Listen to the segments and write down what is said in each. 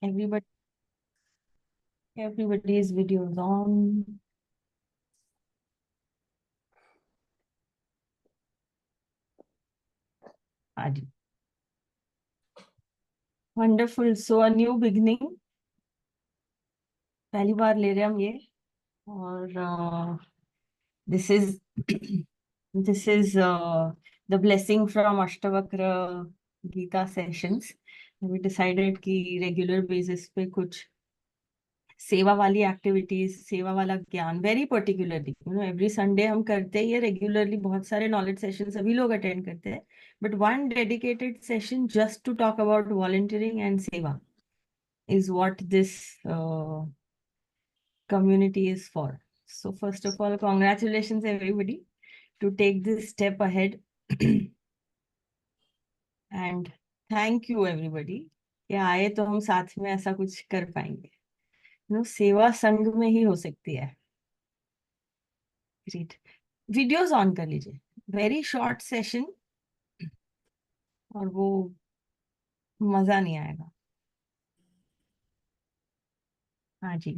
Everybody, everybody's video is on. Adi. Wonderful. So a new beginning. पहली बार ले रहे हैं हम ये और this is this is the blessing from Ashtavakra Gita sessions. We decided कि regular basis पे कुछ सेवा वाली एक्टिविटीज, सेवा वाला ज्ञान, वेरी पर्टिकुलरली एवरी संडे हम करते हैं ये रेगुलरली, बहुत सारे नॉलेज सेशन सभी लोग अटेंड करते हैं, but one dedicated session just to talk about volunteering and seva is what this community is for. So first of all, congratulations everybody to take this step ahead and thank you everybody कि आए तो हम साथ में ऐसा कुछ कर पाएंगे. सेवा संघ में ही हो सकती है. ग्रेट. वीडियोस ऑन कर लीजिए. वेरी शॉर्ट सेशन और वो मजा नहीं आएगा. हाँ जी.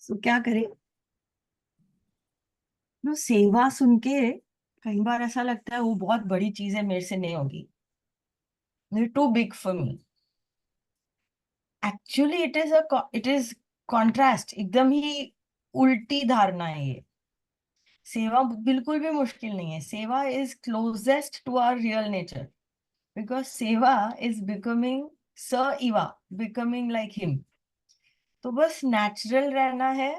सो क्या करें. सेवा सुन के कई बार ऐसा लगता है वो बहुत बड़ी चीज है, मेरे से नहीं होगी, too big for me. Actually it is contrast. एकदम ही उल्टी धारणा है ये. सेवा बिल्कुल भी मुश्किल नहीं है. Seva is closest to our real nature, because seva is becoming स इवा, बिकमिंग लाइक हिम. तो बस नेचुरल रहना है,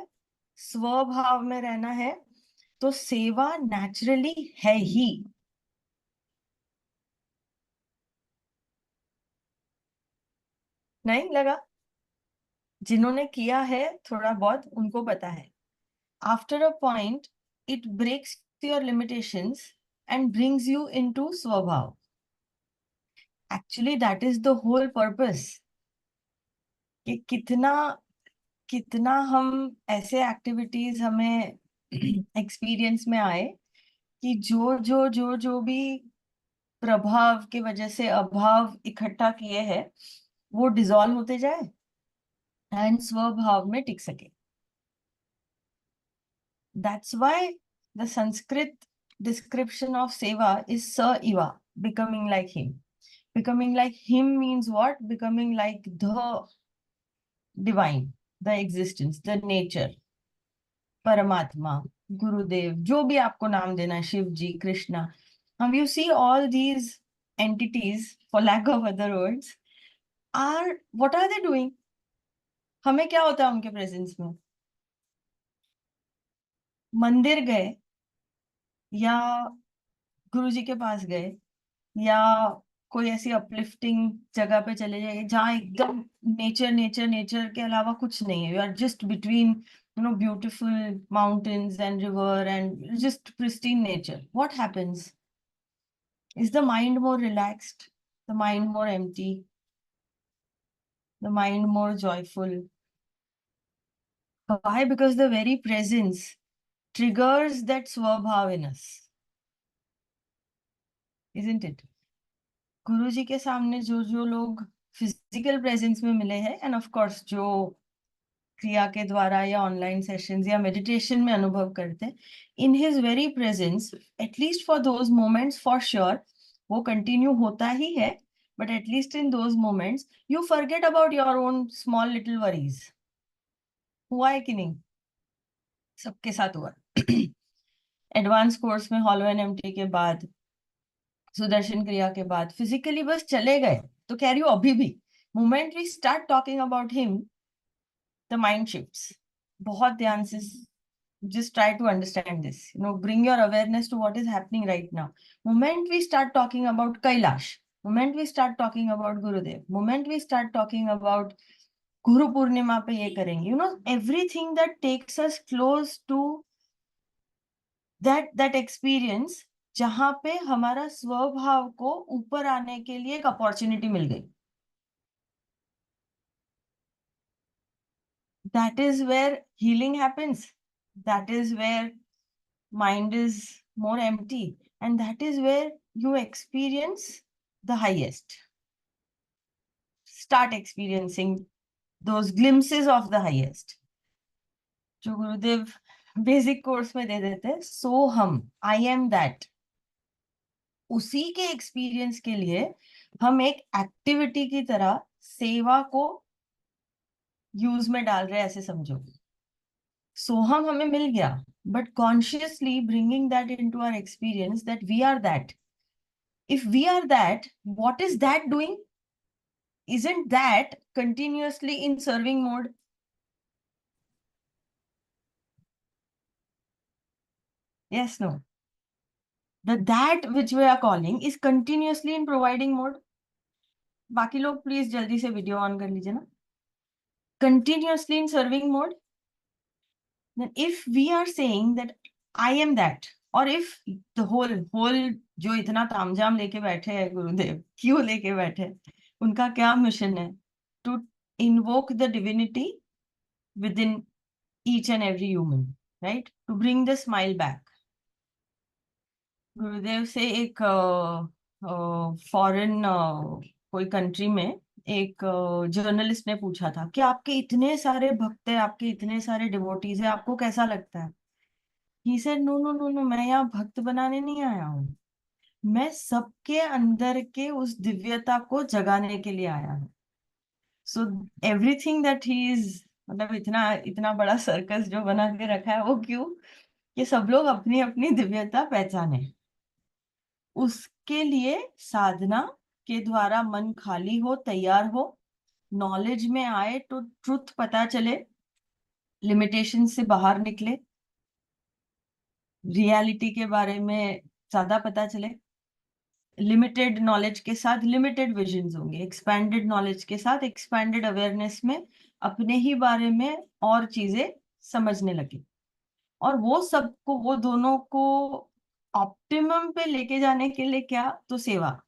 स्वभाव में रहना है, तो सेवा नेचुरली है ही. नहीं लगा? जिन्होंने किया है थोड़ा बहुत उनको पता है. After a point it breaks your limitations and brings you into स्वभाव. Actually that is the whole purpose. कि कितना कितना हम ऐसे एक्टिविटीज हमें एक्सपीरियंस में आए कि जो भी प्रभाव की वजह से अभाव इकट्ठा किए हैं वो डिसॉल्व होते जाए एंड स्वभाव में टिक सके. That's why the Sanskrit description of सेवा इज स Eva, becoming like him. Becoming like him means what? Becoming like the divine, the existence, the nature, परमात्मा, गुरुदेव, जो भी आपको नाम देना है, शिव जी, Krishna. Now you see all these entities, for lack of other words, are what are they doing? हमें क्या होता है उनके प्रेजेंस में? मंदिर गए या गुरु जी के पास गए या कोई ऐसी अपलिफ्टिंग जगह पे चले जाइए जहाँ एकदम नेचर नेचर नेचर के अलावा कुछ नहीं है. You are just between beautiful mountains and river and just pristine nature. What happens? Is the mind more relaxed? The mind more empty? The mind more joyful? Why? Because the very presence triggers that swabhav in us. Isn't it? गुरु जी के सामने जो लोग physical presence में मिले हैं, end of course जो क्रिया के द्वारा या ऑनलाइन सेशंस या मेडिटेशन में अनुभव करते हैं, in his very presence, at least for those moments, for sure वो कंटिन्यू होता ही है, but at least in those moments you forget about your own small little worries. हुआ है कि नहीं? सबके साथ हुआ. एडवांस कोर्स में हॉलो एंड एम्प्टी के बाद, सुदर्शन क्रिया के बाद फिजिकली बस चले गए, तो कह रही हूँ अभी भी moment we start talking about him the mind shifts. बहुत ध्यान से just try to understand this, bring your awareness to what is happening right now. Moment we start talking about Kailash, moment we start talking about Gurudev, moment we start talking about Guru Purnima pe ye karenge, everything that takes us close to that experience जहां पे हमारा स्वभाव को ऊपर आने के लिए एक अपॉर्चुनिटी मिल गई. That is where healing happens. That is where mind is more empty. and that is where you experience the highest. Start experiencing those glimpses of the highest जो गुरुदेव बेसिक कोर्स में दे देते हैं. सो हम, आई एम दैट, उसी के experience के लिए हम एक एक्टिविटी की तरह सेवा को यूज में डाल रहे हैं, ऐसे समझो. सोहम हमें मिल गया, but consciously bringing that into our experience that we are that. If we are that, what is that doing? Isn't that continuously in serving mode? Yes, no. The that which we are calling is continuously in providing mode. बाकी लोग please जल्दी से video on कर लीजिए ना. Continuously in serving mode. Then if we are saying that I am that, or if the whole जो इतना तामझाम लेके बैठे हैं गुरुदेव, क्यों लेके बैठे हैं? उनका क्या मिशन है? To invoke the divinity within each and every human, right? To bring the smile back. गुरुदेव से एक फॉरेन कोई कंट्री में एक जर्नलिस्ट ने पूछा था कि आपके इतने सारे भक्त हैं, आपके इतने सारे डिवोटीज हैं, आपको कैसा लगता है? He said no no no no, मैं यहाँ भक्त बनाने नहीं आया हूँ, मैं सबके अंदर के उस दिव्यता को जगाने के लिए आया हूँ. So everything that he is, मतलब इतना इतना बड़ा सर्कस जो बना के रखा है, वो क्यों? कि सब लोग अपनी अपनी दिव्यता पहचाने. उसके लिए साधना के द्वारा मन खाली हो, तैयार हो, नॉलेज में आए तो ट्रुथ पता चले, लिमिटेशन से बाहर निकले, रियलिटी के बारे में ज्यादा पता चले. लिमिटेड नॉलेज के साथ लिमिटेड विजन्स होंगे, एक्सपैंडेड नॉलेज के साथ एक्सपैंडेड अवेयरनेस में अपने ही बारे में और चीजें समझने लगे. और वो सबको, वो दोनों को ऑप्टिमम पे लेके जाने के लिए क्या? तो सेवा.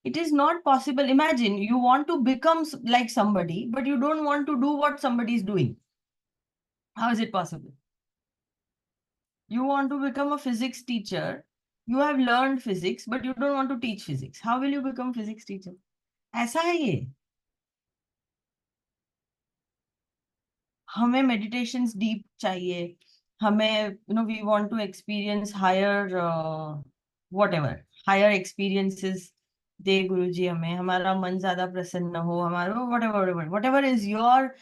It is not possible. Imagine you want to become like somebody, but you don't want to do what somebody is doing. How is it possible? You want to become a physics teacher. You have learned physics, but you don't want to teach physics. How will you become physics teacher? ऐसा है ये. हमें meditations deep चाहिए. हमें, we want to experience higher, whatever, higher experiences. दे गुरुजी हमें, हमारा मन ज्यादा प्रसन्न हो, हमारा whatever is your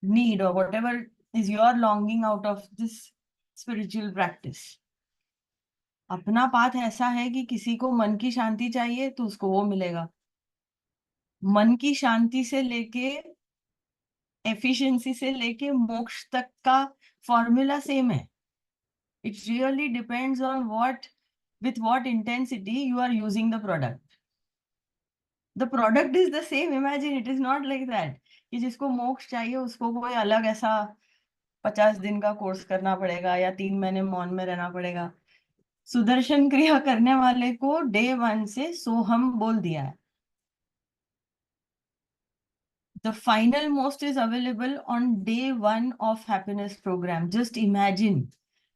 need, or whatever is your longing out of this spiritual practice. अपना पाथ ऐसा है कि किसी को मन की शांति चाहिए तो उसको वो मिलेगा. मन की शांति से लेके एफिशिएंसी से लेके मोक्ष तक का फॉर्मूला सेम है. It really depends on with what intensity you are using the product. The product is the same. Imagine, it is not like that कि जिसको मोक्ष चाहिए उसको कोई अलग ऐसा 50 दिन का कोर्स करना पड़ेगा या 3 महीने मौन में रहना पड़ेगा. सुदर्शन क्रिया करने वाले को डे 1 से सोहम बोल दिया है. The final most is available on day 1 of happiness program. Just imagine.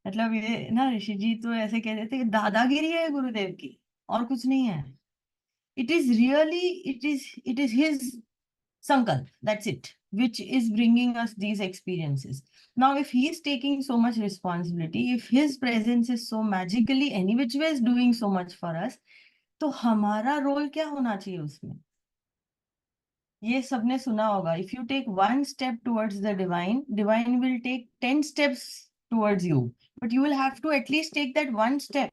मतलब ये ना, ऋषि जी तो ऐसे कहते थे कि दादागिरी है गुरुदेव की, और कुछ नहीं है. It is really, it is his sankalp, that's it, which is bringing us these experiences. Now, if he is taking so much responsibility, if his presence is so magically any which way is doing so much for us, तो हमारा role क्या होना चाहिए उसमें? ये सबने सुना होगा. If you take one step towards the divine, divine will take 10 steps towards you, but you will have to at least take that one step.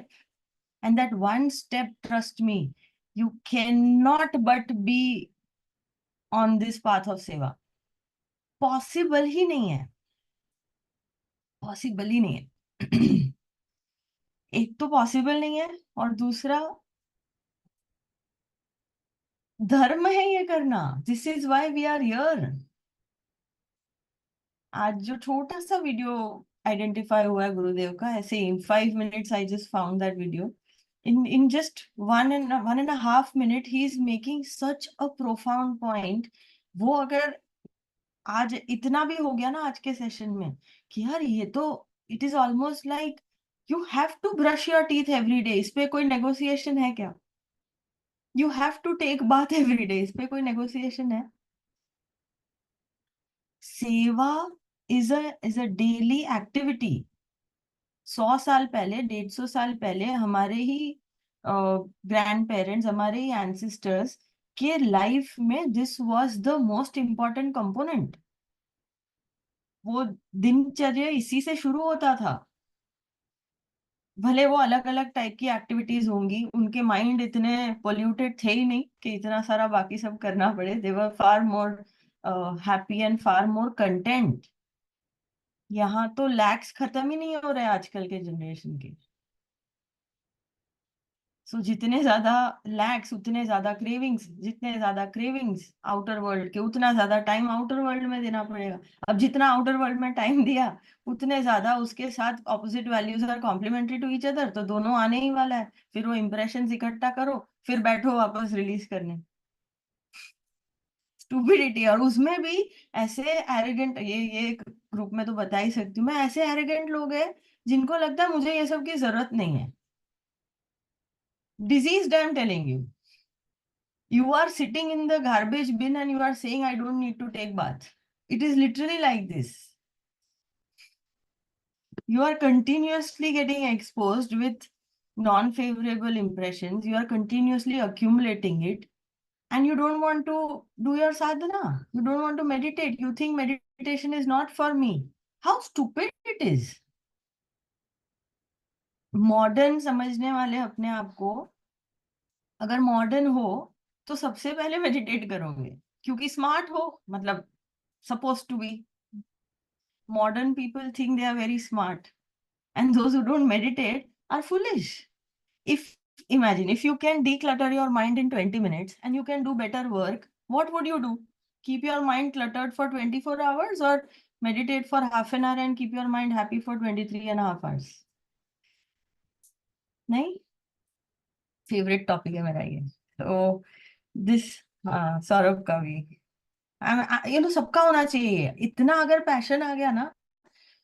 And that one step, trust me, you cannot but be on this path of seva. Possible ही नहीं है, possible ही नहीं है. एक तो possible नहीं है, और दूसरा धर्म है ये करना. This is why we are here. आज जो छोटा सा वीडियो आइडेंटिफाई हुआ है गुरुदेव का, ऐसे इन 5 minutes I just found that video. in just 1.5 minute he is making such a profound point. वो अगर आज इतना भी हो गया ना आज के सेशन में कि यार ये तो, it is almost like you have to brush your teeth every day, इस पे कोई नेगोशिएशन है क्या? You have to take bath every day, इस पे कोई नेगोशिएशन है? Seva is a daily activity. 100 साल पहले, 150 साल पहले हमारे ही ग्रैंड पेरेंट्स, हमारे ही एंसेस्टर्स के लाइफ में this was the most important component. वो दिनचर्या इसी से शुरू होता था। भले वो अलग अलग टाइप की एक्टिविटीज होंगी, उनके माइंड इतने पोल्यूटेड थे ही नहीं कि इतना सारा बाकी सब करना पड़े। They were far more happy and far more content. यहाँ तो लैक्स खत्म ही नहीं हो रहे आजकल के जनरेशन के। सो जितने ज्यादा लैक्स उतने ज्यादा क्रेविंग्स, जितने ज्यादा क्रेविंग्स आउटर वर्ल्ड के, उतना ज्यादा टाइम आउटर वर्ल्ड में देना पड़ेगा। अब जितना आउटर वर्ल्ड में टाइम दिया, उतने ज्यादा उसके साथ opposite values are complementary to each other, तो दोनों आने ही वाला है। फिर वो इंप्रेशन इकट्ठा करो, फिर बैठो वापस रिलीज करने। स्टूपिडिटी। और उसमें भी ऐसे एरोगेंट, ये ग्रुप में तो बता ही सकती हूँ मैं, ऐसे एरोगेंट लोग हैं जिनको लगता है मुझे ये सब की जरूरत नहीं है। Disease, I am telling you. You are sitting in the garbage bin and you are saying, I don't need to take bath. It is literally like this. You are continuously getting exposed with non-favorable impressions. You are continuously accumulating it. And you don't want to do your sadhana. You don't want to meditate. You think meditation is not for me. How stupid it is. Modern समझने वाले अपने आप को, अगर modern हो तो सबसे पहले मेडिटेट करोगे, क्योंकि स्मार्ट हो, मतलब supposed to be. Modern people think they are very smart, and those who don't meditate are foolish. If imagine if you can declutter your mind in 20 minutes and you can do better work, what would you do? Keep your mind cluttered for 24 hours, or meditate for half an hour and keep your mind happy for 23.5 hours? नहीं? Favourite topic है मेरा ये। तो this, हाँ, सौरभ का भी, ये तो सबका होना चाहिए। इतना अगर पैशन आ गया ना,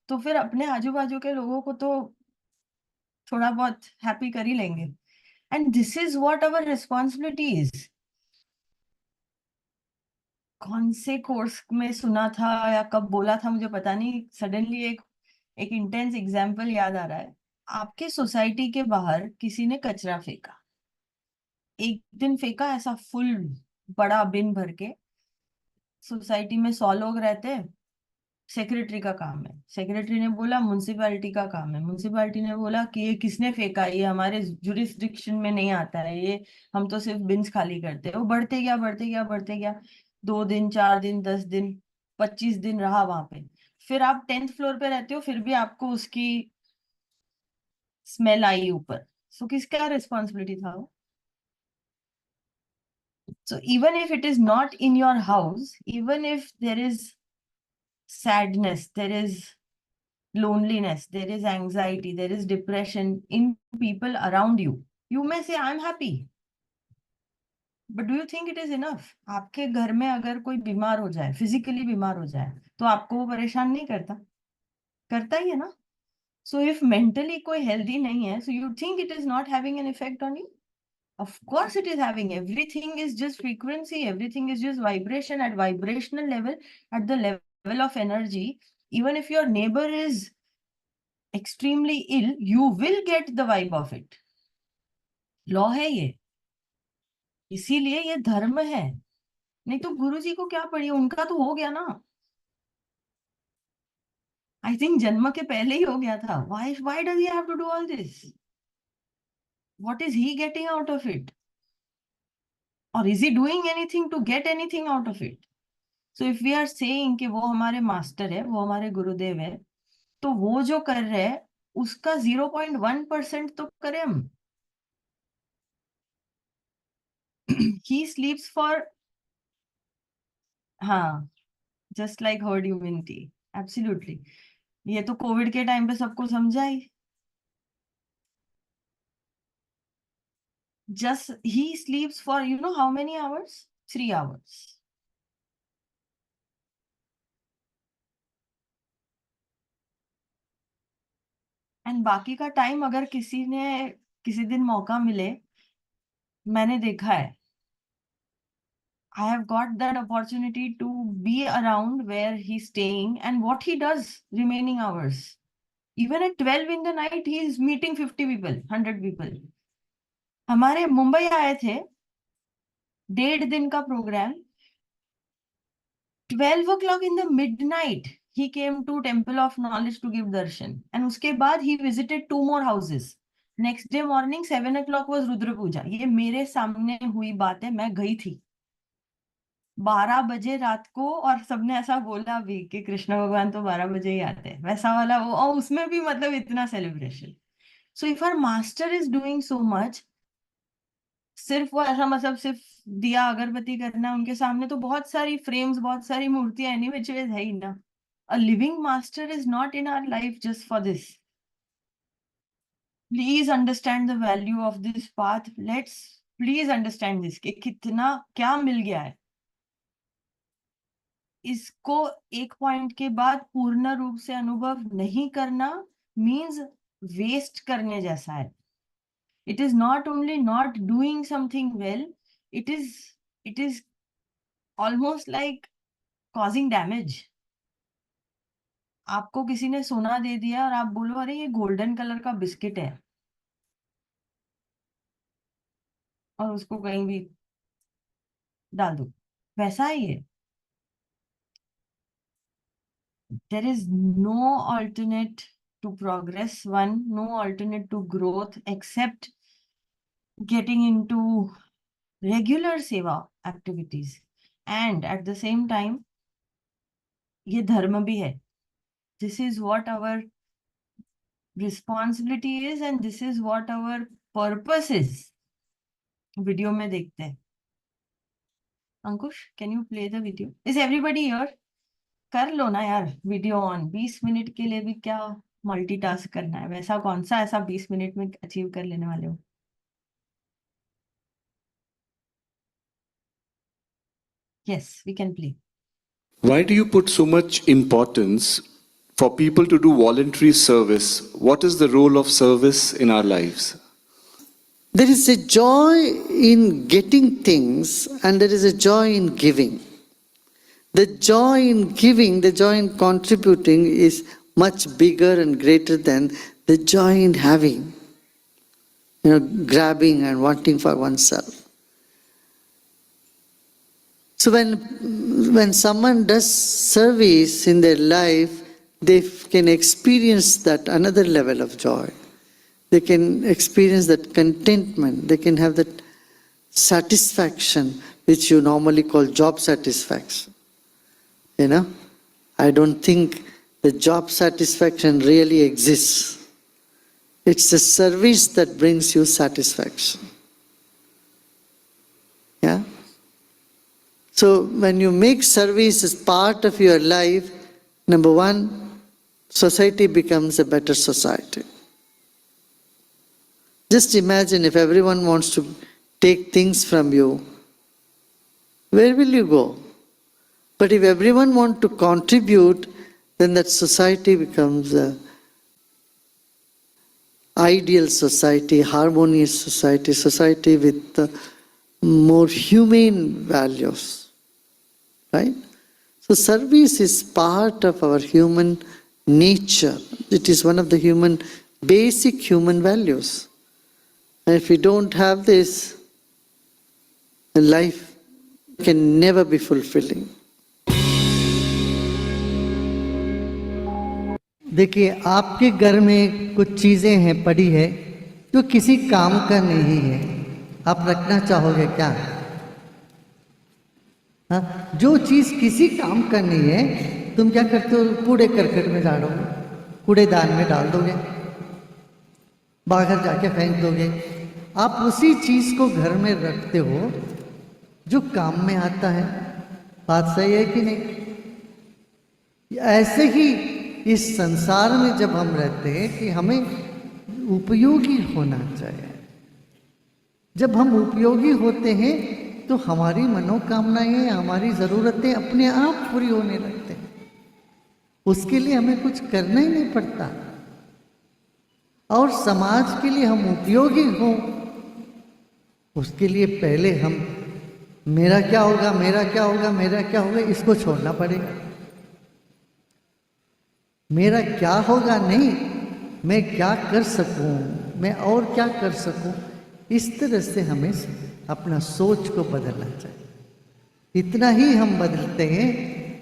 तो फिर अपने आजू बाजू के लोगों को तो थोड़ा बहुत हैप्पी कर ही लेंगे। And this is what our responsibility is. कौन से कोर्स में सुना था या कब बोला था मुझे पता नहीं, सडनली एक एक इंटेंस एग्जाम्पल याद आ रहा है। आपके सोसाइटी के बाहर किसी ने कचरा फेंका, एक दिन फेंका ऐसा फुल बड़ा बिन भर के। सोसाइटी में 100 लोग रहते हैं। सेक्रेटरी का काम है, सेक्रेटरी ने बोला म्युनिसिपैलिटी का काम है, म्युनिसिपैलिटी ने बोला कि ये किसने फेंका, ये हमारे जुरिस्डिक्शन में नहीं आता है, ये हम तो सिर्फ बिन्स खाली करते हैं। वो बढ़ते गया बढ़ते गया बढ़ते गया, 2 दिन, 4 दिन, 10 दिन, 25 दिन रहा वहां पे। फिर आप 10th फ्लोर पे रहते हो, फिर भी आपको उसकी स्मेल आई ऊपर। सो किसका रिस्पॉन्सिबिलिटी था वो? So even if it is not in your house, even if there is sadness, there is loneliness, there is anxiety, there is depression in people around you, you may say I'm happy, but do you think it is enough? आपके घर में अगर कोई बीमार हो जाए, physically बीमार हो जाए, तो आपको वो परेशान नहीं करता? करता ही है ना? सो इफ मेंटली कोई हेल्दी नहीं है, so you think it is not having an effect on you? Of course it is having. Everything is just frequency, everything is just vibration. At vibrational level, at the level of energy, even if your neighbor is extremely ill, you will get the vibe of it. Law है ये, इसीलिए ये धर्म है। नहीं तो गुरुजी को क्या पड़ी, उनका तो हो गया ना। आई थिंक जन्म के पहले ही हो गया था। Why does he have to do all this? What is he getting out of it? और is he doing anything to get anything out of it? So if we are saying कि वो हमारे मास्टर है, वो हमारे गुरुदेव है, तो वो जो कर रहे हैं उसका 0.1% तो करें हम। ही स्लीप्स फॉर, हाँ, just like herd immunity, absolutely. ये तो कोविड के टाइम पे सबको समझा ही। Just he sleeps for you know how many hours? 3 hours. And बाकी का टाइम अगर किसी दिन मौका मिले, मैंने देखा है, I have got that opportunity to be around where he's staying and what he does remaining hours. Even at 12 in the night, he is meeting 50 people, 100 people. हमारे मुंबई आए थे, 1.5 दिन का programme. 12 o'clock in the midnight, he came to Temple of Knowledge to give darshan. And उसके बाद he visited 2 more houses. Next day morning 7 o'clock was Rudra पूजा. ये मेरे सामने हुई बात है, मैं गई थी 12 बजे रात को, और सबने ऐसा बोला भी कि कृष्ण भगवान तो 12 बजे ही आते हैं, वैसा वाला वो, और उसमें भी मतलब इतना celebration. So if our master is doing so much, सिर्फ वो ऐसा मतलब सिर्फ दिया अगरबत्ती करना है उनके सामने, तो बहुत सारी फ्रेम्स, बहुत सारी मूर्तियां एनी विच वेज है ही ना. A living master is not in our life just for this. Please understand the value of this path. Let's please understand this कि कितना क्या मिल गया है. इसको एक पॉइंट के बाद पूर्ण रूप से अनुभव नहीं करना मीन्स वेस्ट करने जैसा है. It is not only not doing something well, it is almost like causing damage. आपको किसी ने सोना दे दिया और आप बोलो अरे ये गोल्डन कलर का बिस्किट है, और उसको कहीं भी डाल दो, वैसा ही है. There is no alternate to progress, one, no alternate to growth except getting into regular seva activities. And at the same time, ये धर्म भी है. This is what our responsibility is and this is what our purpose is. Video में देखते हैं. अंकुश, can you play the video? Is everybody here? कर लो ना यार वीडियो ऑन. 20 मिनट के लिए भी क्या मल्टीटास्क करना है? वैसा कौन सा ऐसा 20 मिनट में अचीव कर लेने वाले हो? Yes, we can play. Why do you put so much importance for people to do voluntary service? What is the role of service in our lives? There is a joy in getting things and there is a joy in giving. The joy in giving, the joy in contributing is much bigger and greater than the joy in having, grabbing and wanting for oneself. So when someone does service in their life, they can experience that another level of joy. They can experience that contentment. They can have that satisfaction, which you normally call job satisfaction. I don't think the job satisfaction really exists. It's the service that brings you satisfaction. Yeah? So when you make service as part of your life, number one, society becomes a better society. Just imagine if everyone wants to take things from you, where will you go? But if everyone wants to contribute, then that society becomes an ideal society, harmonious society, society with more humane values. Right? So service is part of our human nature. It is one of the basic human values. And if we don't have this, then life can never be fulfilling. देखिए, आपके घर में कुछ चीज़ें हैं पड़ी है जो किसी काम का नहीं है, आप रखना चाहोगे क्या? हाँ, जो चीज़ किसी काम का नहीं है, तुम क्या करते हो? कूड़े करकट में डालोगे, कूड़ेदान में डाल दोगे, बाहर जाके फेंक दोगे. आप उसी चीज़ को घर में रखते हो जो काम में आता है. बात सही है कि नहीं? ऐसे ही इस संसार में जब हम रहते हैं कि हमें उपयोगी होना चाहिए. जब हम उपयोगी होते हैं तो हमारी मनोकामनाएं, हमारी ज़रूरतें अपने आप पूरी होने लगते हैं. उसके लिए हमें कुछ करना ही नहीं पड़ता. और समाज के लिए हम उपयोगी हों, उसके लिए पहले हम मेरा क्या होगा, मेरा क्या होगा, मेरा क्या होगा, इसको छोड़ना पड़ेगा। मेरा क्या होगा नहीं, मैं क्या कर सकूं, मैं और क्या कर सकूं, इस तरह से हमें अपना सोच को बदलना चाहिए। इतना ही हम बदलते हैं,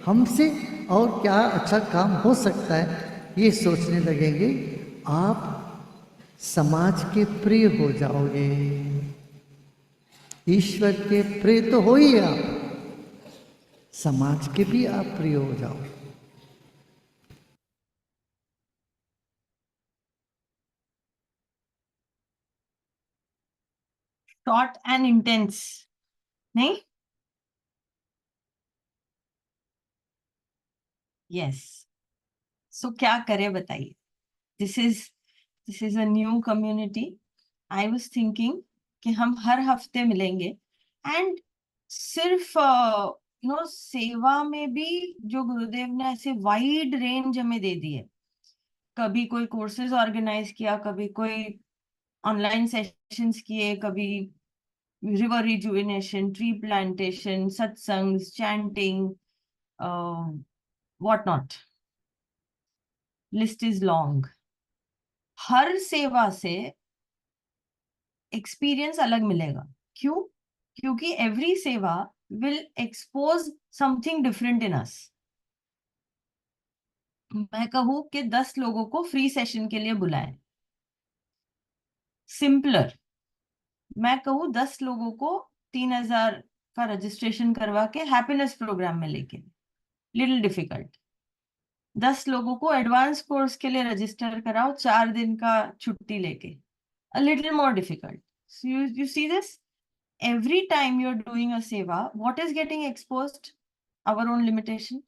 हमसे और क्या अच्छा काम हो सकता है ये सोचने लगेंगे, आप समाज के प्रिय हो जाओगे, ईश्वर के प्रिय तो हो ही आप, समाज के भी आप प्रिय हो जाओ। शॉर्ट एंड इंटेंस, नहीं? यस। सो क्या करें बताइए? This is a new community. I was thinking कि हम हर हफ्ते मिलेंगे एंड सिर्फ सेवा में भी जो गुरुदेव ने ऐसे वाइड रेंज हमें दे दी है, कभी कोई कोर्सेज ऑर्गेनाइज किया, कभी कोई ऑनलाइन सेशंस किए, कभी river rejuvenation, tree plantation, satsang, chanting, what not, list is long. हर सेवा से एक्सपीरियंस अलग मिलेगा। क्यों? क्योंकि every seva will expose something different in us. मैं कहूं कि 10 लोगों को फ्री सेशन के लिए बुलाएं, सिंपलर। मैं कहूँ 10 लोगों को 3,000 का रजिस्ट्रेशन करवा के हैप्पीनेस प्रोग्राम में लेके, लिटिल डिफिकल्ट। 10 लोगों को एडवांस कोर्स के लिए रजिस्टर कराओ 4 दिन का छुट्टी लेके, a little more difficult. So you see this? Every time you're doing a seva, what is getting exposed? Our own limitation.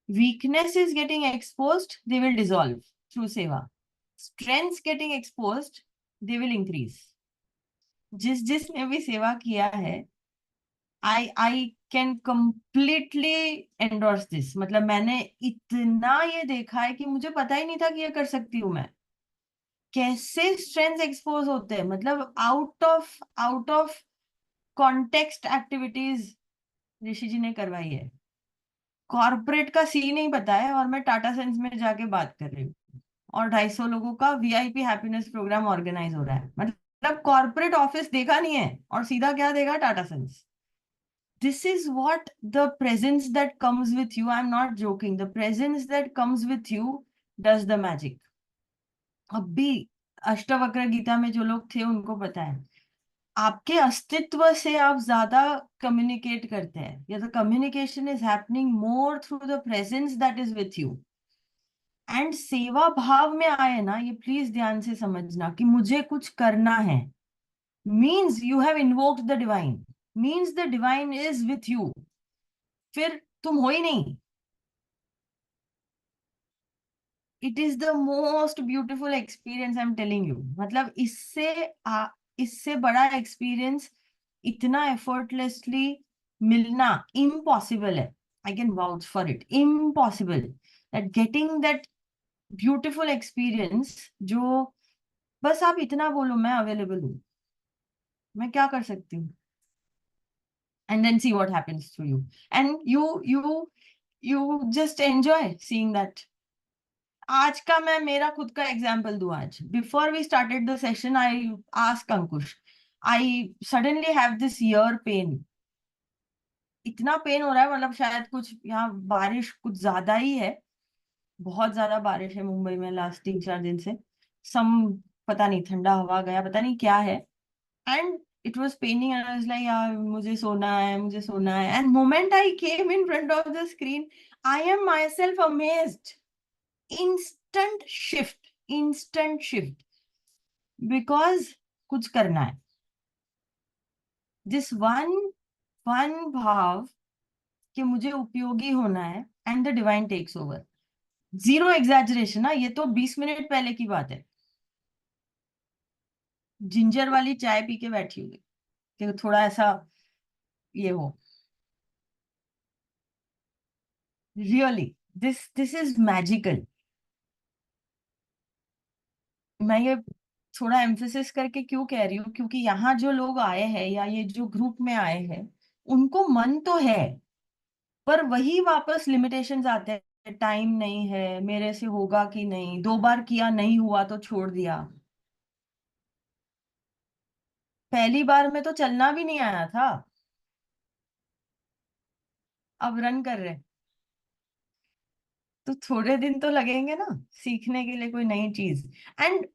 Weakness is getting exposed, they will dissolve through seva. Strengths getting exposed, they will increase. जिसने भी सेवा किया है, I can completely endorse this. मतलब मैंने इतना ये देखा है कि मुझे पता ही नहीं था कि ये कर सकती हूँ मैं। कैसे स्ट्रेंथ एक्सपोज होते हैं, मतलब आउट ऑफ कॉन्टेक्स्ट एक्टिविटीज ऋषि जी ने करवाई है। कॉर्पोरेट का सी नहीं पता है और मैं टाटा सेंस में जाके बात कर रही हूँ, और 250 लोगों का वीआईपी हैप्पीनेस प्रोग्राम ऑर्गेनाइज हो रहा है। मतलब कॉर्पोरेट ऑफिस देखा नहीं है और सीधा क्या देगा, Tata sense. This is what the presence that comes with you, I'm not joking, the presence that comes with you does the magic. अब भी अष्टवक्र गीता में जो लोग थे उनको पता है, आपके अस्तित्व से आप ज्यादा कम्युनिकेट करते हैं, या the communication is happening more through the presence that is with you. And सेवा भाव में आए ना, ये प्लीज ध्यान से समझना कि मुझे कुछ करना है, means you have invoked the divine, means the divine is with you, फिर तुम हो ही नहीं। It is the most beautiful experience, I am telling you. मतलब इससे बड़ा एक्सपीरियंस इतना एफर्टलेसली मिलना इम्पॉसिबल है। I can vouch for it, impossible that getting that beautiful experience, जो बस आप इतना बोलो मैं अवेलेबल हूँ, मैं क्या कर सकती हूँ, and then see what happens to you, and you just enjoy seeing that. आज का मैं मेरा खुद का एग्जाम्पल दूं। आज before we started the session I ask Ankush, I suddenly have this ear pain. इतना पेन हो रहा है, मतलब शायद कुछ यहाँ बारिश कुछ ज्यादा ही है, बहुत ज्यादा बारिश है मुंबई में लास्ट 3-4 दिन से। सम पता नहीं, ठंडा हवा गया, पता नहीं क्या है। And it was paining and I was like यार मुझे सोना है, मुझे सोना है। And moment I came in front of the screen, I am myself amazed. Instant shift because कुछ करना है। दिस वन भाव कि मुझे उपयोगी होना है, and the divine takes over. Zero exaggeration ना, ये तो 20 मिनट पहले की बात है। जिंजर वाली चाय पी के बैठी हुई कि थोड़ा ऐसा ये हो। Really this is magical. मैं ये थोड़ा एम्फेसिस करके क्यों कह रही हूँ, क्योंकि यहाँ जो लोग आए हैं या ये जो ग्रुप में आए हैं उनको मन तो है, पर वही वापस लिमिटेशंस आते हैं, टाइम नहीं है, मेरे से होगा कि नहीं, 2 बार किया नहीं हुआ तो छोड़ दिया, पहली बार में तो चलना भी नहीं आया था, अब रन कर रहे हैं। तो थोड़े दिन तो लगेंगे ना सीखने के लिए कोई नई चीज। And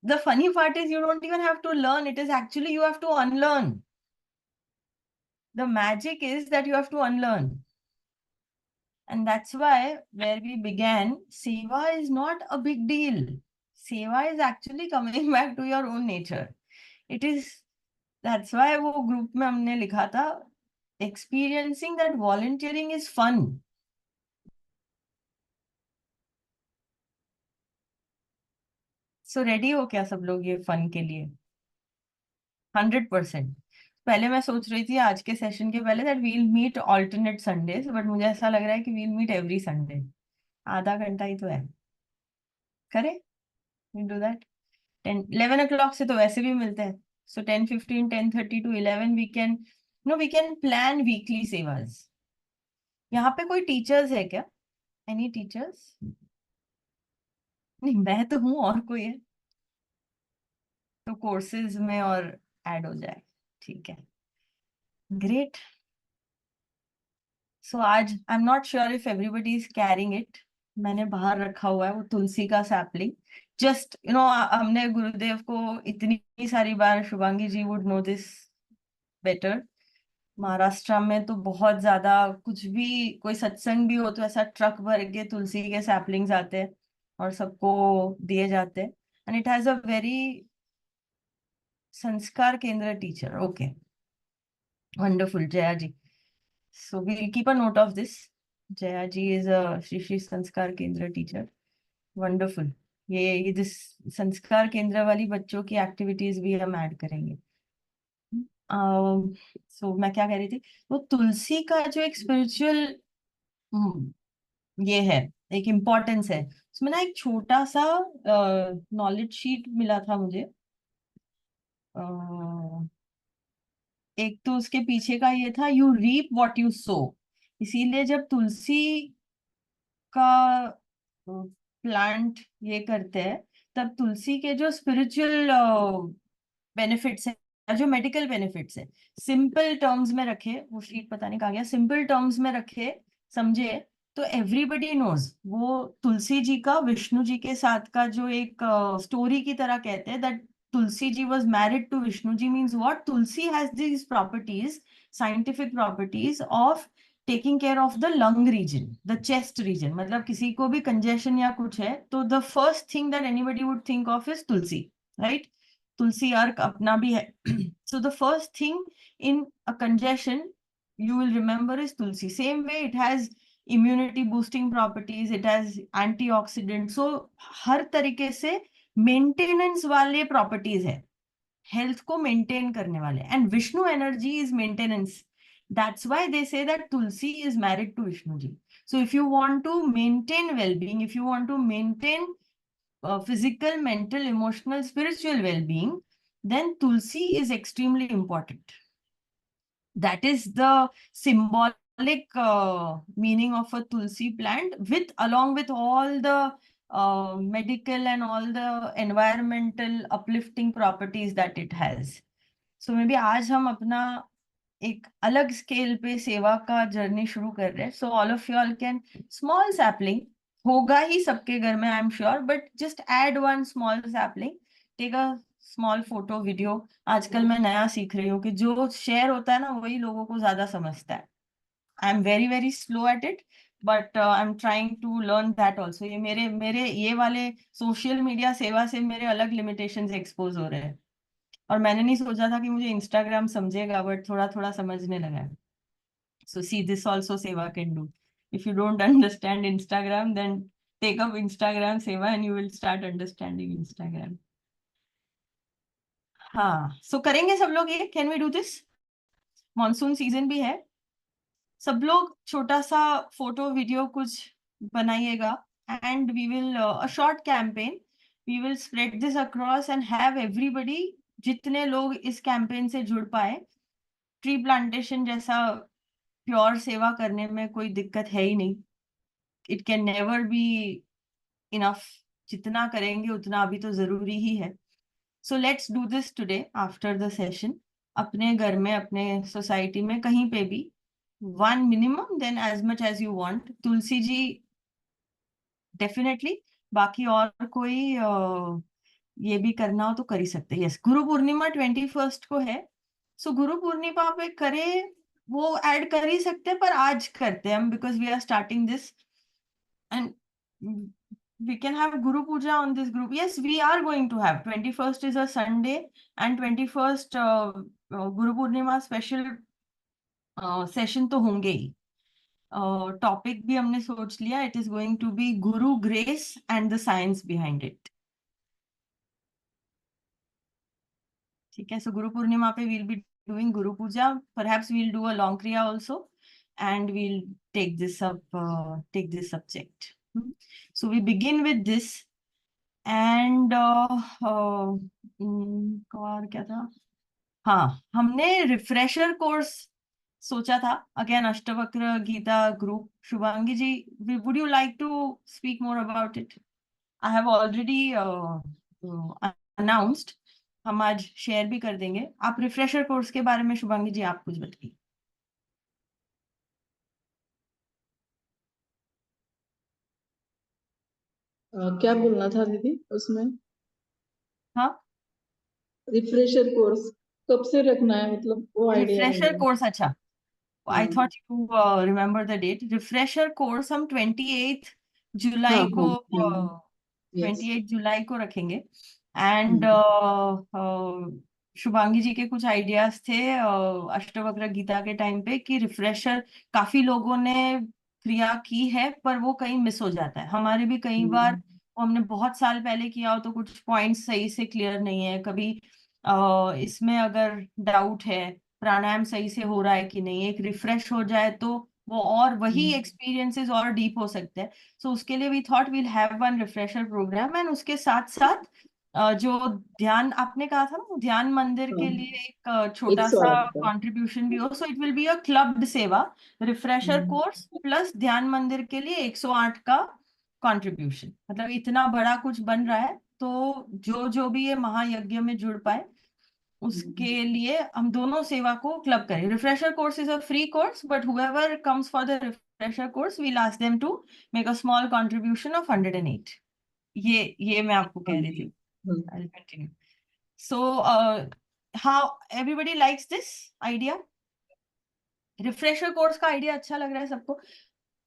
the funny part is you don't even have to learn, it is actually you have to unlearn. The magic is that you have to unlearn. And that's why where we began, seva is not a big deal. Seva is actually coming back to your own nature. It is, that's why वो group में हमने लिखा था, experiencing that volunteering is fun. So ready हो क्या सब लोग ये fun के लिए? 100%. पहले मैं सोच रही थी आज के सेशन के पहले that we'll meet alternate Sundays, but मुझे ऐसा लग रहा है कि we'll meet every Sunday. आधा घंटा ही तो है, करें? We'll do that. 11 o'clock से तो वैसे भी मिलते हैं, so 10:15 10:30 to 11 we can plan weekly sevas. यहाँ पे कोई टीचर्स है क्या? Any teachers? नहीं, मैं तो हूँ, और कोई है तो कोर्सेज में और ऐड हो जाए, ठीक है, ग्रेट। सो आज I am not sure if everybody is carrying it, मैंने बाहर रखा हुआ है वो तुलसी का सैपलिंग, जस्ट हमने गुरुदेव को इतनी सारी बार, Shubhangi ji would know this better, Maharashtra में तो बहुत ज्यादा, कुछ भी कोई सत्संग भी हो तो ऐसा ट्रक भर के तुलसी के सैपलिंग्स आते हैं और सबको दिए जाते हैं। And it has a very Sanskar Kendra teacher, okay, wonderful, Jaya ji. So we will keep a note of this, Jaya ji is a Shri Shri Sanskar Kendra teacher, wonderful. ये दिस संस्कार केंद्र वाली बच्चों की एक्टिविटीज भी हम ऐड करेंगे। सो मैं क्या कह रही थी, वो तुलसी का जो एक स्पिरिचुअल ये है, एक इम्पोर्टेंस है उसमें ना, एक छोटा सा नॉलेज शीट मिला था मुझे। एक तो उसके पीछे का ये था, you reap what you sow, इसीलिए जब तुलसी का प्लांट ये करते हैं तब तुलसी के जो स्पिरिचुअल बेनिफिट्स है, जो मेडिकल बेनिफिट्स है, सिंपल टर्म्स में रखे, वो शीट पता नहीं कहाँ गया, सिंपल टर्म्स में रखे, समझे तो एवरीबडी नोज। वो तुलसी जी का विष्णु जी के साथ का जो एक स्टोरी की तरह कहते हैं, that Tulsi ji was married to Vishnu ji, means what, tulsi has these properties, scientific properties of taking care of the lung region, the chest region, मतलब किसी को भी कंजेशन या कुछ है तो the first thing that anybody would think of is tulsi, right? तुलसी अर्क अपना भी है। So the first thing in a congestion you will remember is tulsi. Same way it has immunity boosting properties, it has antioxidants, so हर तरीके से maintenance वाले properties है, health को मेंटेन करने वाले, and Vishnu energy is maintenance, that's why they say that tulsi is married to vishnu ji. So if you want to maintain well-being, if you want to maintain physical, mental, emotional, spiritual well-being, then tulsi is extremely important. That is the symbolic meaning of a tulsi plant, with along with all the medical and all the environmental uplifting properties that it has. So maybe आज हम अपना एक अलग scale पे सेवा का journey शुरू कर रहे हैं। So all of you all can, small sapling होगा ही सबके घर में, I am sure, but just add one small sapling, take a small photo video. आजकल मैं नया सीख रही हूँ कि जो शेयर होता है ना वही लोगों को ज्यादा समझता है। I am very very slow at it, but I am trying to learn that also. ये मेरे मेरे ये वाले सोशल मीडिया सेवा से मेरे अलग लिमिटेशंस एक्सपोज हो रहे हैं, और मैंने नहीं सोचा था कि मुझे इंस्टाग्राम समझेगा, बट थोड़ा थोड़ा समझने लगा है। So see this also seva can do, if you don't understand Instagram then take up Instagram seva and you will start understanding Instagram. हाँ, सो करेंगे सब लोग ये, can we do this? Monsoon season भी है, सब लोग छोटा सा फोटो वीडियो कुछ बनाइएगा, and we will a short campaign we will spread this across and have everybody, जितने लोग इस कैंपेन से जुड़ पाए, ट्री प्लांटेशन जैसा प्योर सेवा करने में कोई दिक्कत है ही नहीं. It can never be enough. जितना करेंगे उतना अभी तो जरूरी ही है. So let's do this today after the session. अपने घर में, अपने सोसाइटी में, कहीं पे भी, one minimum, then as much as you want. Tulsi ji definitely. बाकी और कोई ये भी करना हो तो कर ही सकते हैं. यस, गुरु पूर्णिमा 21 को है. सो गुरु पूर्णिमा पे करे, वो ऐड कर ही सकते हैं, पर आज करते हैं हम because we are starting this. And we can have Guru Puja on this group. Yes, we are going to have. 21st is a Sunday, and 21st Guru Purnima special session तो होंगे ही. टॉपिक भी हमने सोच लिया. It is going to be guru grace and the science behind it. ठीक है. सो गुरु पूर्णिमा पे we'll be doing Guru Puja. Perhaps we'll do a long kriya also, and we'll take this subject. So we begin with this. And और क्या था. हाँ, हमने refresher course सोचा था. Again, Ashtavakra Gita group. Shubhangi ji, would you like to speak more about it? I have already announced. हम आज share भी कर देंगे. आप रिफ्रेशर कोर्स के बारे में, शुभांगी जी, आप कुछ बताइए. क्या बोलना था दीदी उसमें? हाँ, रिफ्रेशर कोर्स कब से रखना है, मतलब वो आइडिया नहीं रिफ्रेशर है। कोर्स. अच्छा, I हाँ thought you remember the date. Refresher course हम 28 हाँ जुलाई को हाँ हाँ, यस। 28 जुलाई को रखेंगे. एंड शुभांगी जी के कुछ आइडियाज थे अष्टवक्र गीता के टाइम पे कि रिफ्रेशर काफी लोगों ने क्रिया की है, पर वो कहीं मिस हो जाता है. हमारे भी कई बार वो हमने बहुत साल पहले किया हो तो कुछ पॉइंट्स सही से क्लियर नहीं है. कभी इसमें अगर डाउट है, प्राणायाम सही से हो रहा है कि नहीं, एक रिफ्रेश हो जाए तो वो और वही एक्सपीरियंसेस और डीप हो सकते हैं. सो उसके लिए we thought we'll have one refresher program. And उसके साथ साथ जो ध्यान आपने कहा था ना, वो ध्यान मंदिर के हाँ, लिए एक छोटा 108 सा का। कंट्रीब्यूशन भी हो. So it will be a clubbed सेवा. रिफ्रेशर हम्म, कोर्स प्लस ध्यान मंदिर के लिए 108 का कंट्रीब्यूशन. मतलब इतना बड़ा कुछ बन रहा है. तो जो जो भी ये महायज्ञ में जुड़ पाए, उसके लिए हम दोनों सेवा को क्लब करें. Refresher course is a free course, but whoever comes for the refresher course we ask them to make a small contribution of 108. ये मैं आपको कह रही थी. Hmm, I will continue. So how everybody likes this idea? Refresher course का idea अच्छा लग रहा है सबको?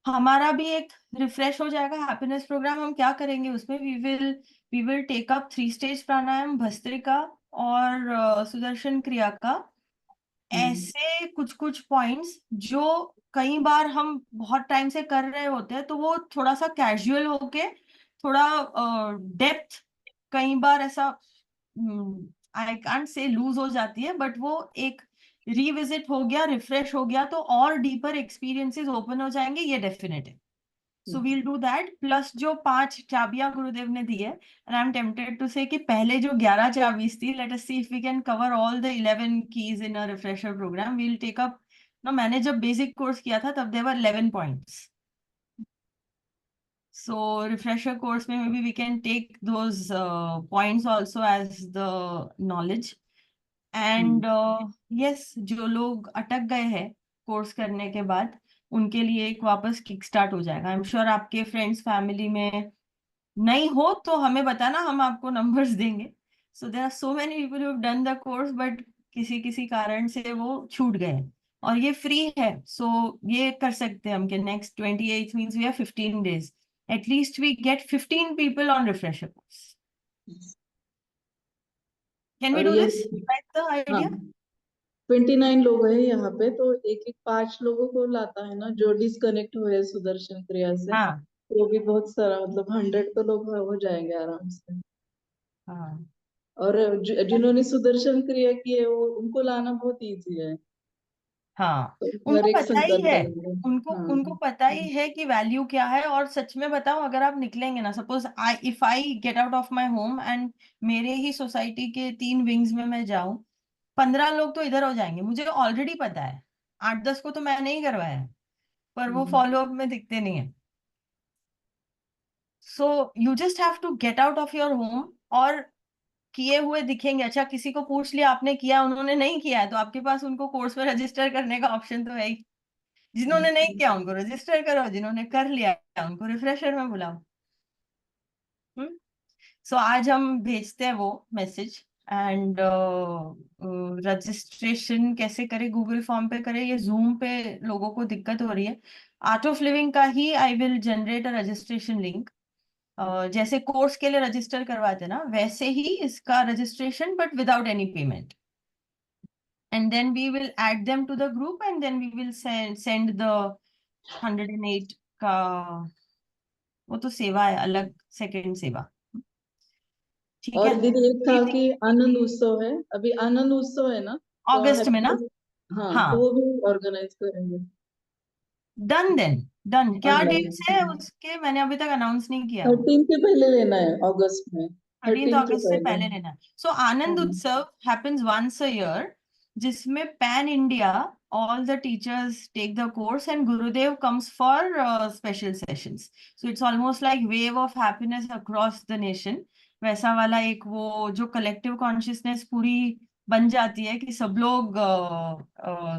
हमारा भी एक रिफ्रेश हो जाएगा हैप्पीनेस प्रोग्राम. हम क्या करेंगे उसमें? We will take up 3 stage pranayama, bhastrika और सुदर्शन क्रिया का. ऐसे कुछ कुछ पॉइंट्स जो कई बार हम बहुत टाइम से कर रहे होते हैं, तो वो थोड़ा सा कैजुअल होके, थोड़ा डेप्थ कई बार ऐसा आई कांट से लूज हो जाती है, बट वो एक रिविजिट हो गया, रिफ्रेश हो गया, तो और डीपर एक्सपीरियंसेस ओपन हो जाएंगे. ये डेफिनेट है. So we'll do that. Plus जो 5 चाबियां गुरुदेव ने दी है, and I am tempted to say कि पहले जो 11 चाबीज थी, let us see if we can cover all the 11 keys in a refresher program. We'll take up. ना, मैंने जब बेसिक कोर्स किया था तब there were 11 points. So refresher course में maybe we can take those points also as the knowledge. And yes, जो लोग अटक गए हैं कोर्स करने के बाद, उनके लिए एक वापस किक स्टार्ट हो जाएगा. आई एम श्योर आपके फ्रेंड्स फैमिली में नहीं हो तो हमें बताना, हम आपको नंबर्स देंगे. So there are so many people who have done the course, but किसी किसी कारण से वो छूट गए. और ये फ्री है. सो ये कर सकते हैं हम कि next 28 means we have 15 days. At least we get 15 people on refresher course. Can we और do ये, this? Like the हाँ, idea? 29 लोग हैं यहाँ पे, तो एक एक 5 लोगों को लाता है ना, जो डिस्कनेक्ट हुए सुदर्शन क्रिया से. हाँ वो भी बहुत सारा, मतलब 100 तो लोग हो जाएंगे आराम से. हाँ. और जिन्होंने सुदर्शन क्रिया की है, वो उनको लाना बहुत इजी है. हाँ, तो हर उनको एक पता ही संकल्प है, करेंगे। उनको हाँ उनको पता ही है कि वैल्यू क्या है। और सच में बताऊं, अगर आप निकलेंगे ना, suppose if I get out of my home and मेरे ही सोसाइटी के 3 विंग्स में मैं जाऊं, 15 लोग तो इधर हो जाएंगे, मुझे ऑलरेडी पता है। 8-10 को तो मैंने ही करवाया है, पर वो हम्म। फॉलो अप में दिखते नहीं है। So you just have to get out of your home, और किए हुए दिखेंगे। अच्छा, किसी को पूछ लिया आपने किया, उन्होंने नहीं किया है, तो आपके पास उनको कोर्स में रजिस्टर करने का ऑप्शन तो है ही। जिन्होंने नहीं किया उनको रजिस्टर करो, जिन्होंने कर लिया उनको रिफ्रेशर में बुलाओ। सो आज हम भेजते हैं वो मैसेज। एंड रजिस्ट्रेशन कैसे करें, गूगल फॉर्म पे करें, ये जूम पे लोगों को दिक्कत हो रही है। आर्ट ऑफ लिविंग का ही I will generate a registration link. जैसे कोर्स के लिए रजिस्टर करवाते ना, वैसे ही इसका registration, but without any payment. And then we will add them to the group, and then we will send the 108 का, वो तो सेवा है अलग, सेकंड सेवा। ठीक और है। दीदी एक था कि आनंद उत्सव है, अभी आनंद उत्सव है ना, तो अगस्त में ना। हैप्पी, हाँ हाँ, तो वो भी ऑर्गेनाइज करेंगे डन देन। डन, क्या डेट्स है ऑनलाइन। उसके, मैंने अभी तक अनाउंस नहीं किया। 13 से पहले लेना है अगस्त में, 13 13 से अगस्त से पहले। पहले लेना है। सो आनंद हाँ। उत्सव हैपेंस वंस अ ईयर, जिसमें pan India all the teachers take the course and Gurudev comes for special sessions. So it's almost like wave of happiness across the nation. वैसा वाला एक वो जो collective consciousness पूरी बन जाती है कि सब लोग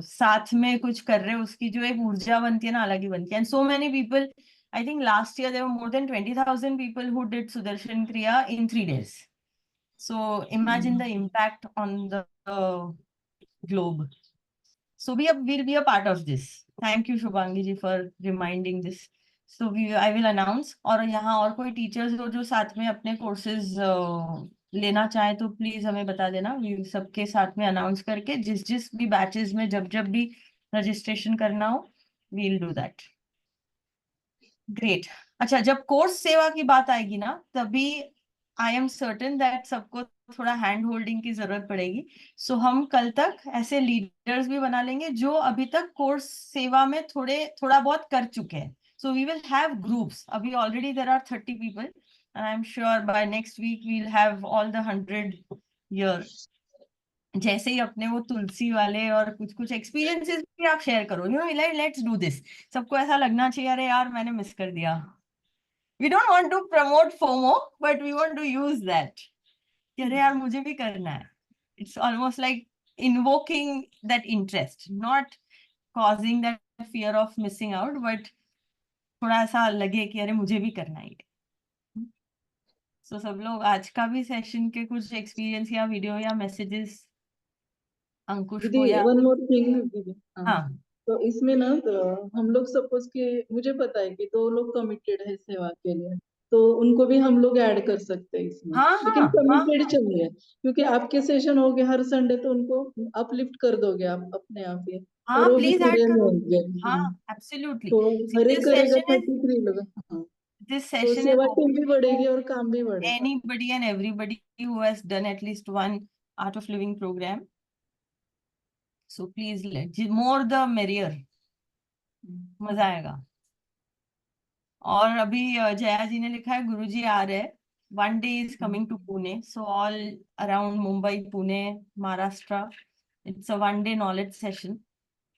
साथ में कुछ कर रहे हैं, उसकी जो एक ऊर्जा बनती है ना, अलग ही बनती है। And so many people, I think last year there were more than 20,000 people who did Sudarshan Kriya in 3 days. So imagine the impact on the globe. So we'll be a part of this. Thank you, Shubhangi ji, for reminding this. So I will announce. और यहाँ और कोई teachers हो जो साथ में अपने courses लेना चाहे तो प्लीज हमें बता देना। We सबके साथ में अनाउंस करके जिस जिस भी बैचेस में जब जब भी रजिस्ट्रेशन करना हो, we'll do that. ग्रेट। अच्छा, जब कोर्स सेवा की बात आएगी ना, तभी आई एम सर्टेन दैट सबको थोड़ा हैंड होल्डिंग की जरूरत पड़ेगी। सो हम कल तक ऐसे लीडर्स भी बना लेंगे जो अभी तक कोर्स सेवा में थोड़ा बहुत कर चुके हैं। So we will have groups. अभी already there are 30 people and I am sure by next week we will have all the 100 here. जैसे ही अपने वो तुलसी वाले और कुछ कुछ एक्सपीरियंसेस भी आप शेयर करो, you know, let's do this. सबको ऐसा लगना चाहिए अरे यार मैंने मिस कर दिया। We don't want to promote FOMO, but we want to use that. कि अरे यार मुझे भी करना है. It's almost like invoking that interest, not causing that fear of missing out, but थोड़ा सा लगे कि अरे मुझे भी करना है. So सब लोग आज का भी सेशन के कुछ एक्सपीरियंस या वीडियो या मैसेजेस अंकुश दीदी को या, वन मोर थिंग दीदी, हाँ, हाँ तो इसमें ना तो हम लोग सपोज कि मुझे पता है कि 2 लोग कमिटेड है सेवा के लिए, तो उनको भी हम लोग ऐड कर सकते हैं इसमें, हाँ लेकिन हाँ हाँ कमिटेड चाहिए, क्योंकि आपके सेशन हो गए हर संडे तो उनको अपलिफ्ट कर दोगे आप अपने आप ही, और हाँ, वो भी प्लीज ऐड सीरियस करो। होंगे। हाँ, हाँ, एब्सोल्युटली। तो हर एक दिस करेगा सेशन इज 33 लोग। हाँ, दिस तो सेशन इज सेवा टीम ओपन भी बढ़ेगी और काम भी बढ़ेगा। anybody and everybody who has done at least one Art of Living program. So please more the merrier. मजा आएगा। और अभी जया जी ने लिखा है गुरुजी आ रहे हैं, one day is coming to Pune, so all around Mumbai, Pune, Maharashtra, it's a 1 day knowledge session.